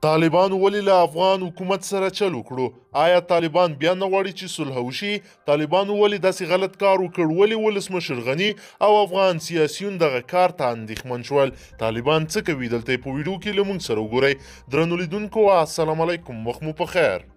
طالبانو ولې له افغان حکومت سره چل وکړو؟ آیا طالبان بیا نه غواړي چې صلح وشي؟ طالبانو ولې داسې غلط کار وکړ؟ ولې ولسمشر غني او افغان سیاسیون دغه کار ته اندېښمن شول؟ طالبان څه کوي؟ دلته په ویډیو کې له موږ سره وګورئ. درنو لیدونکو السلام علیکم، وخت مو په خیر.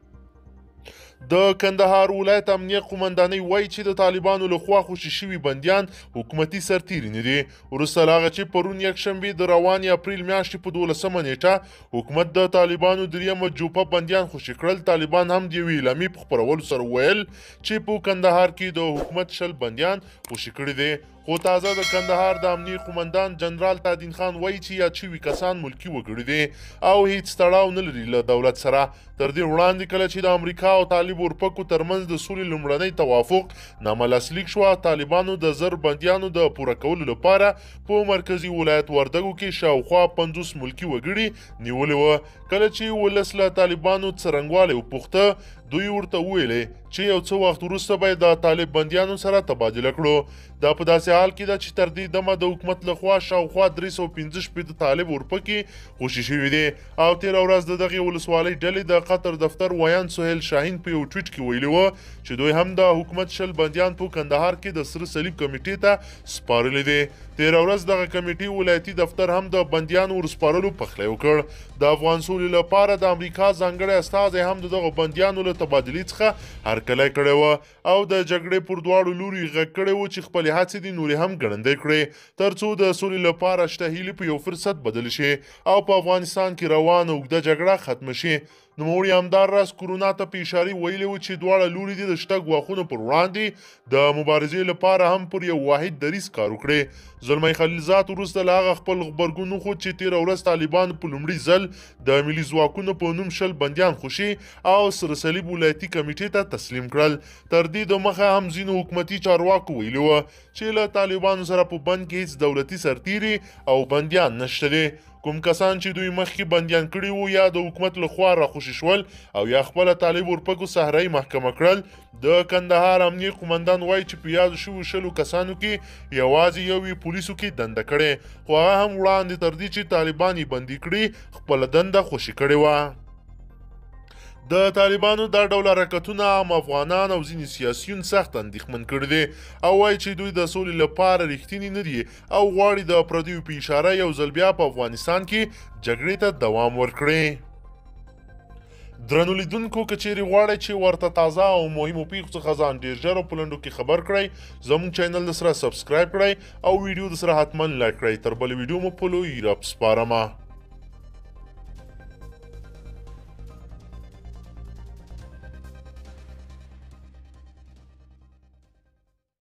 د کندهار ولایت امنیه قومندانۍ وایي چې د طالبانو لخوا خوشي شوي بندیان حکومتي سرتیري نه دي. وروسته له هغه چې پرون یکشنبې د روانې اپریل میاشتې په 12مه نیټه حکومت د طالبانو دریمه جوپه بندیان خوشي کړل، طالبان هم د یوې اعلامیې په خپرولو سره وویل چې په کندهار کې د حکومت 20 بندیان خوشي کړي دي. خو تازه د کندهار د امنیې قومندان جنرال تادین خان وایي چې یاد شوي کسان ملکي وګړي دي او هیڅ تړاو نه لري له دولت سره. تر دې وړاندې کله چې د امریکا او طالب اورپکو ترمنځ د سولې لومړنی توافق نامه لاسلیک شوه، طالبانو د 1000 بندیانو د پوره کولو لپاره په مرکزي ولایت وردګو کې شاوخوا 50 ملکي وګړي نیولي وو. کله چې ولس له طالبانو څرنګوالی وپوښته، دوی ورته وویلې چې یو څه وخت وروسته به د طالب بندیانو سره تبادله کړو. دا په داسې حال کې ده چې تر دې دمه د حکومت لخوا شاوخوا 315 طالب اورپکي خوشي شوي دي او تېره ورځ د دغې ولسوالۍ ډلې د قطر دفتر ویان سهیل شاهین په یو ټویټ کې ویلي وو چې دوی هم د حکومت 20 بندیان په کندهار کې د سره صلیب کمیټې ته سپارلي دي. تېره ورځ دغه کمیټې ولایتي دفتر هم د بندیانو ورسپارلو پخلی وکړ. د افغان سولې لپاره د امریکا ځانګړی استازی هم دغه بندیانو له تبادلې څخه هرکلی کړی و او د جګړې پر دواړو لوري غږ کړی و چې خپلې هڅې دې نورې هم ګړندۍ کړي تر څو د سولې لپاره شته هیلې په یو فرصت بدل شي او په افغانستان کې روانه اوږده جګړه ختمه شي. نوموړي همدار راز کورونا ته په اشارې ویلي و چې دواړه لوري دې د شته ګواښونو پر وړاندې د مبارزې لپاره هم پر یو واحد دریځ کار وکړي. زلمی خلیلزاد وروسته له هغه خپل غبرګون وښود چې تېره ورځ طالبانو په لومړي ځل د ملي ځواکونو په نوم 20 بندیان خوشي او سره صلیب ولایتي کمیټې ته تسلیم کړل. تر دې دمخه هم ځینو حکومتي چارواکو ویلي وه چې له طالبانو سره په بند کې هیڅ دولتي سرتیري او بندیان نشته دي. کوم کسان چې دوی مخکې بندیان کړي وو یا د حکومت لخوا راخوشي شول او یا خپله طالب اورپکو صحرایي محکمه کړل. د کندهار امنیې قومندان وایي چې په یادو شویو 20 کسانو کې یوازې یو یې پولیسو کې دنده کړې، خو هغه هم وړاندې تر دې چې طالبان یې بندي کړي خپله دنده خوشي کړې وه. د طالبانو دا ډول حرکتونه عام افغانان او ځینې سیاسیون سخت اندېښمن کړي دي او وایي چې دوی د سولې لپاره رښتیني نه دي او غواړي د پردیو په اشاره یو ځل بیا په افغانستان کې جګړې ته دوام ورکړي. درنو لیدونکو که چیرې غواړئ چې ورته تازه او مهمو پیښو څخه ځان ډېر ژر او په لنډو کې خبر کړئ، زموږ چینل د سره سبسکرایب کړئ او ویډیو د سره حتما لایک کړئ. تر بلې ویډیو مو په لوی رب سپارمه.